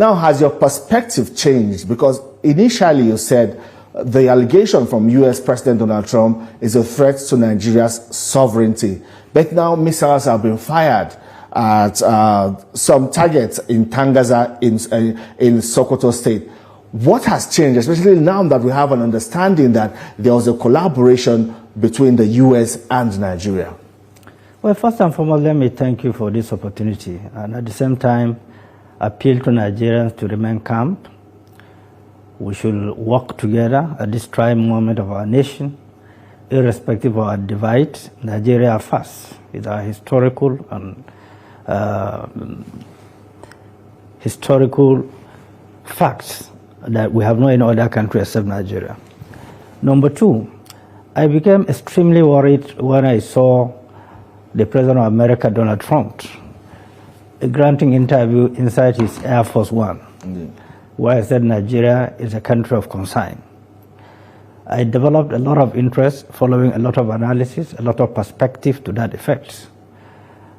Now, has your perspective changed? Because initially you said the allegation from US President Donald Trump is a threat to Nigeria's sovereignty. But now missiles have been fired at some targets in Tangaza in Sokoto State. What has changed, especially now that we have an understanding that there was a collaboration between the US and Nigeria? Well, first and foremost, let me thank you for this opportunity, and at the same time, appeal to Nigerians to remain calm. We should work together at this trying moment of our nation, irrespective of our divide. Nigeria first, with our historical facts that we have no in other country except Nigeria. Number two, I became extremely worried when I saw the President of America, Donald Trump, granting interview inside his Air Force One, where I said Nigeria is a country of concern. I developed a lot of interest following a lot of analysis, a lot of perspective to that effect.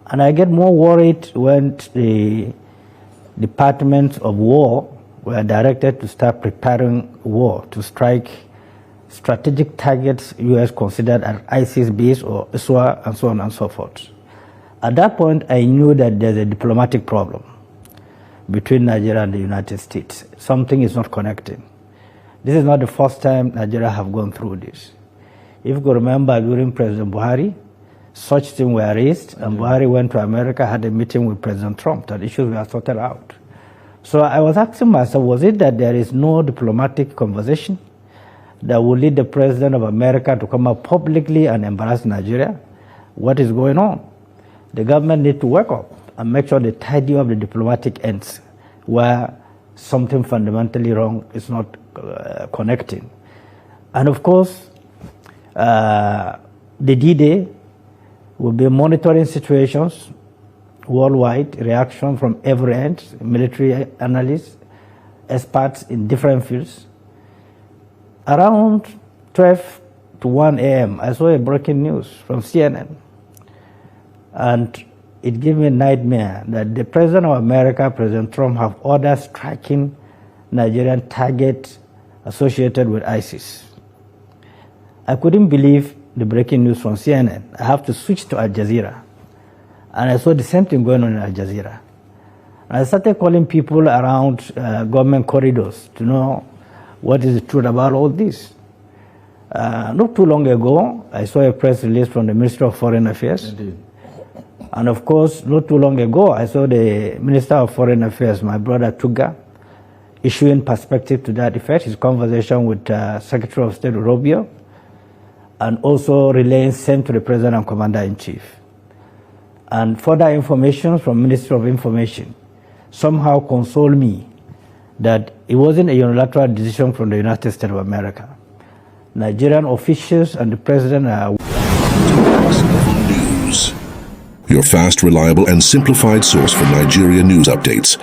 And I get more worried when the Department of War were directed to start preparing war to strike strategic targets U.S. considered as ISIS base or ISWA and so on and so forth. At that point, I knew that there's a diplomatic problem between Nigeria and the United States. Something is not connecting. This is not the first time Nigeria have gone through this. If you remember, during President Buhari, such things were raised, and Buhari went to America, had a meeting with President Trump, that issues were sorted out. So I was asking myself, was it that there is no diplomatic conversation that will lead the President of America to come out publicly and embarrass Nigeria? What is going on? The government needs to work up and make sure they tidy up the diplomatic ends where something fundamentally wrong is not connecting. And of course, the D-Day will be monitoring situations worldwide, reaction from every end, military analysts, experts in different fields. Around 12 to 1 a.m., I saw a breaking news from CNN. And it gave me a nightmare that the President of America, President Trump, have ordered striking Nigerian targets associated with ISIS. I couldn't believe the breaking news from CNN. I have to switch to Al Jazeera. And I saw the same thing going on in Al Jazeera. And I started calling people around government corridors to know what is the truth about all this. Not too long ago, I saw a press release from the Ministry of Foreign Affairs. Indeed. And of course, not too long ago, I saw the Minister of Foreign Affairs, my brother Tuga, issuing perspective to that effect, his conversation with Secretary of State Rubio, and also relaying sent to the President and Commander-in-Chief. And further information from Ministry of Information somehow consoled me that it wasn't a unilateral decision from the United States of America. Nigerian officials and the President are... News. Your fast, reliable, and simplified source for Nigerian news updates.